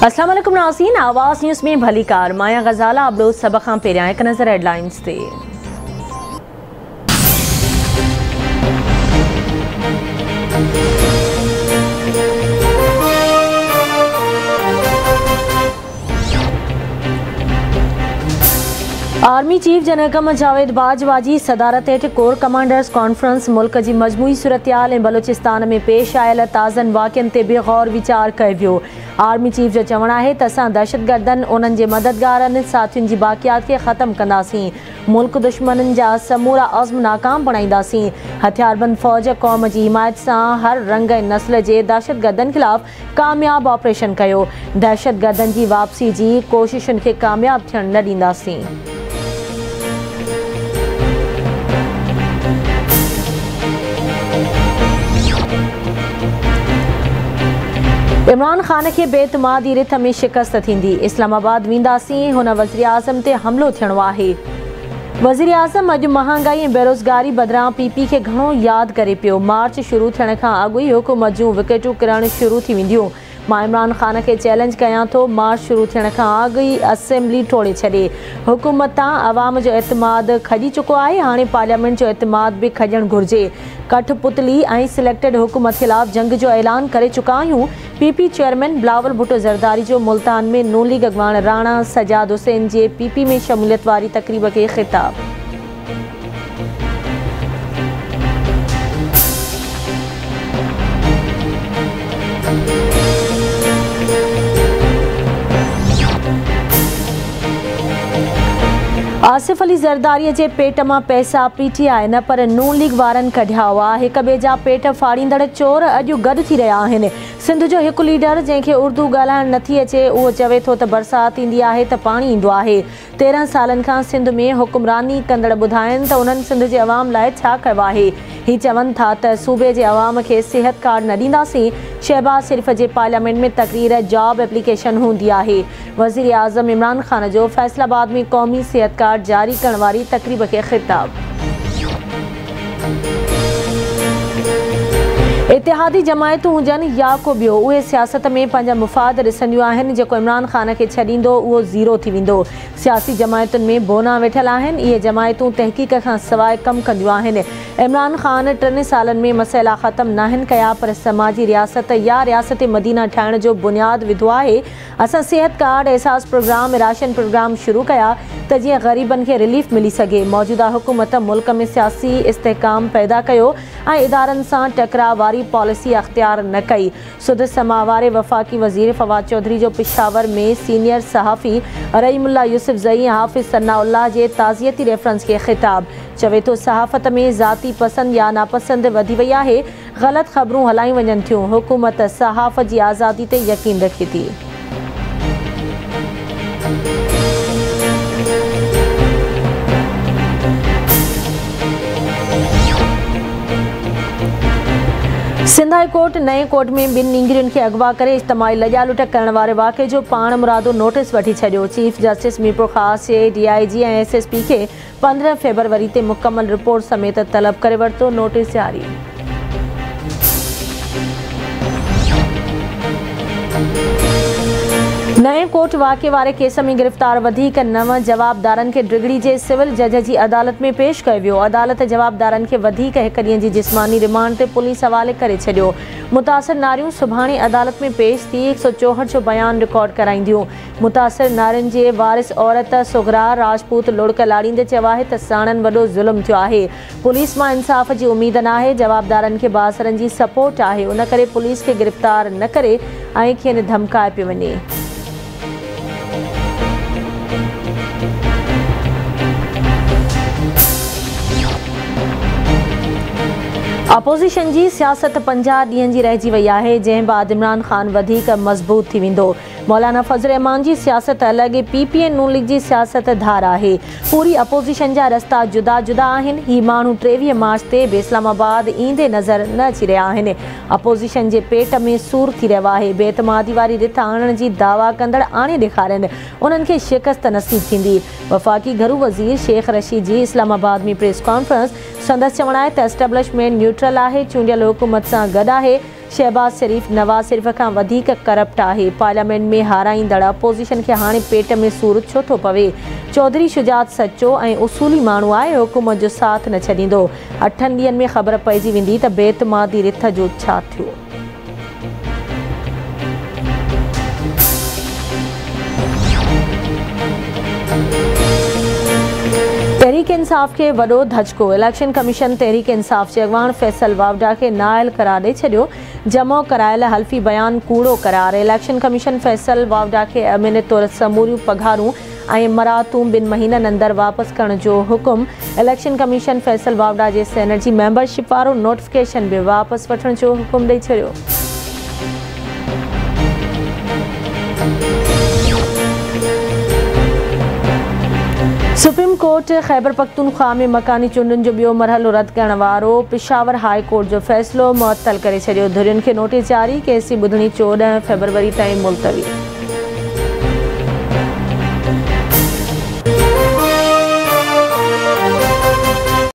अस्सलाम वालेकुम नाज़रीन, आवाज़ न्यूज़ में भली कार माया गज़ाला अब रोज़ सब खां पहिरियां हिकु नज़र हेडलाइंस ते। Army chief general Javed Bajwa जी सदारत हेठि कोर कमांडर्स कॉन्फ्रेंस मुल्क की मजमूई सूरतयाल बलूचिस्तान में पेश आयल ताज़नि वाक़िअनि ते बि गौर वीचार कयो वियो। आर्मी चीफ जो चवणु आहे त असां दहशतगर्दनि उन्हनि जे मददगारनि साथियुनि जी बाक़ियात खे ख़त्म कंदासीं, मुल्क दुश्मननि जा समूरा अज़्म नाकाम बणाईंदासीं। हथियारबंद फ़ौज क़ौम जी हिमायत सां हर रंग ऐं नस्ल जे दहशतगर्दनि ख़िलाफ़ कामयाब ऑपरेशन कयो। दहशतगर्दनि जी वापसी जी कोशिशुनि खे कामयाब थियण न ॾींदासीं। इमरान ख़ान के बेतमादी रिथ में शिकस्त थींदी, इस्लामाबाद वेंदासीं, हुन वज़ीर आज़म ते हमलो थियणो आहे। वज़ीर आज़म अॼु महांगाई ऐं बेरोज़गारी बदिरां पीपी खे घणो यादि करे पियो। मार्च शुरू थियण खां अॻु ई हुकूमत जूं विकेटूं किरणु शुरू थी वेंदियूं। मां इमरान ख़ान के चैलेंज कयां थो, मार्च शुरू थियण खां अॻु ई असेंबली टोड़े छॾे। हुकूमत तां अवाम जो एतमाद खॼी चुको आहे, हाणे पार्लियामेंट जो एतमाद बि खॼणु घुरिजे। कठपुतली ऐं सिलेक्टेड हुकूमत ख़िलाफ़ जंग जो ऐलान करे चुका आहियूं। पीपी चेयरमैन बिलावल भुट्टो ज़रदारी जो मुल्तान में नून लीग अॻवान राणा सजाद हुसैन जे पीपी में शमूलियत वारी तक़रीब खे ख़िताब। आसिफ अली ज़रदारी जे पेट मां पैसा पीटीआई न पर नून लीग वारनि कढिया हुआ। हिक ॿिए जा पेट फाड़ींदड़ चोर अॼु गॾु थी रहिया आहिनि। सिंध जो हिकु लीडर जंहिंखे उर्दू ॻाल्हाइण नथी अचे, उहो चवे थो त बरसाति ईंदी आहे त पाणी ईंदो आहे। 13 सालनि खां सिंध में हुकुमरानी कंदड़ ॿुधाइनि त उन्हनि सिंध जे अवाम लाइ छा कयो आहे। ही चवनि था त सूबे जे अवाम खे सिहत कार्ड न ॾींदासीं। शहबाज शरीफ़ जे पार्लियामेंट में तक़रीर जॉब एप्लीकेशन हूंदी आहे। वज़ीर आज़म इमरान ख़ान जो फैसलाबाद में क़ौमी सिहत कार्ड जारी करण वारी तक़रीब खे ख़िताब। इतिहादी जमायतूं हुजनि या को ॿियो, उहे सियासत में पंहिंजा मुफ़ाद ॾिसंदियूं आहिनि। जेको इमरान ख़ान खे छॾींदो उहो ज़ीरो थी वेंदो। सियासी जमायतुनि में बोना वेठल आहिनि। इहे जमायतूं तहक़ीक़ खां सवाइ कमु कंदियूं आहिनि। इमरान ख़ान 3 सालनि में मसइला ख़त्म नाहिनि कया, पर समाजी रियासत या रियासत मदीना ठाहिण जो बुनियादु विधो आहे। असां सिहत कार्ड, एहसास प्रोग्राम, राशन प्रोग्राम शुरू कया त जीअं ग़रीबनि खे रिलीफ मिली सघे। मौजूदा हुकूमत मुल्क में सियासी इस्तेहकाम पैदा कयो ऐं इदारनि सां टकराव वारी पॉलिसी अख़्तियार न कई। सुद समा वारे वफ़ाक़ी वज़ीर फवाद चौधरी जो पिशावर में सीनियर सहाफ़ी रहीमुल्ला यूसुफ ज़ई हाफ़िज़ सनाउल्लाह जे ताज़ियती रेफरेंस खे ख़िताब। चवे थो सहाफ़त में ज़ाती पसंद या नापसंद वधी वई आहे, ग़लति ख़बरूं हलाई वञनि थियूं। हुकूमत सहाफ़त जी आज़ादी ते यकीन रखे थी। सिंध हाई कोर्ट नए कोर्ट में 2 निंगरियुनि खे अगवा करे इज्तमाही लॼा लुट करण वारे वाक़े जो पाण मुरादो नोटिस वठी छॾियो। चीफ जस्टिस मीरपुर ख़ास जे DIG ऐं SSP खे 15 फरवरी ते मुकमल रिपोर्ट समेत तलब करे वरितो। नोटिस जारी। नए कोर्ट वाक़े वारे केस में गिरफ़्तार वधीक 9 जवाबदारनि खे डिगड़ी जे सिविल जज जी अदालत में पेश कयो वियो। अदालत जवाबदारनि खे वधीक 1 ॾींहं जी जिस्मानी रिमांड ते पुलिस हवाले करे छॾियो। मुतासिर नारियूं सुभाणे अदालत में पेश थी 164 जो बयान रिकॉर्ड कराईंदियूं। मुतासिर नारियुनि जे वारिस औरत सुगरा राजपूत लुड़क लाड़ींदे चयो आहे त साणनि वॾो ज़ुल्म थियो आहे। पुलिस मां इंसाफ़ जी उमेद न आहे। जवाबदारनि खे बासरनि जी सपोर्ट आहे, उन करे पुलिस खे गिरफ़्तार न करे ऐं खेनि धमकाए पियो वञे। अपोज़िशन जी सियासत 50 ॾींहनि जी रहिजी वई आहे, जंहिं बाद इमरान ख़ान वधीक मज़बूत थी वेंदो। मौलाना फज़ल रहमान जी सियासत अलॻि, PP ऐं नून लीग जी सियासत धार आहे। पूरी अपोज़िशन जा रस्ता जुदा जुदा आहिनि। ही माण्हू 23 मार्च ते बि इस्लामाबाद ईंदे नज़र न अची रहिया आहिनि। अपोज़िशन जे पेट में सूर थी रहियो आहे। बेतमादी वारी रिथ आणण जी दावा कंदड़ आणे ॾेखारनि, उन्हनि खे शिकस्त नसीब थींदी। वफ़ाक़ी घरू वज़ीर शेख रशीद जी इस्लामाबाद में प्रेस कॉन्फ्रेंस। संदसि चवणु आहे त एस्टेब्लिशमेंट न्यूट्रल आहे, चूंडियल हुकूमत सां गॾु आहे। शहबाज शरीफ नवाज़ शरीफ खां वधीक करप्ट आहे। पार्लियामेंट में हाराईंदड़ अपोज़िशन खे हाणे पेट में सूर छो थो पवे। चौधरी शुजात सचो ऐं उसूली माण्हू आहे, हुकूमत जो साथ न छॾींदो। 8 ॾींहंनि में ख़बर पइजी वेंदी त बेतमादी रिथ जो छा थियो। तहरीक इंसाफ़ के वॾो धचको। इलेक्शन कमीशन तहरीक इंसाफ़ जे अॻवान फैसल वावडा खे नाअहल करार ॾेई छॾियो। जमो करायल हल्फ़ी बयान कूड़ो करार। इलेक्शन कमीशन फैसल वावडा खे अमीन तौर समूरियूं पघारूं ऐं मरातूं 2 महीननि अंदरि वापसि करण जो हुकुम। इलेक्शन कमीशन फैसल वावडा जे सेनेट जी मेंबरशिप वारो नोटिफिकेशन बि वापसि वठण जो हुकुम ॾेई छॾियो। सुप्रीम कोर्ट ख़ैबर पख्तूनख्वा में मकानी चूंडुनि जो ॿियो मरहलो रद्द करण वारो पेशावर हाई कोर्ट जो फ़ैसिलो मुअत्तल करे छॾियो। धुरियुनि खे नोटिस जारी, केस जी ॿुधणी 14 फ़रवरी ताईं मुलतवी।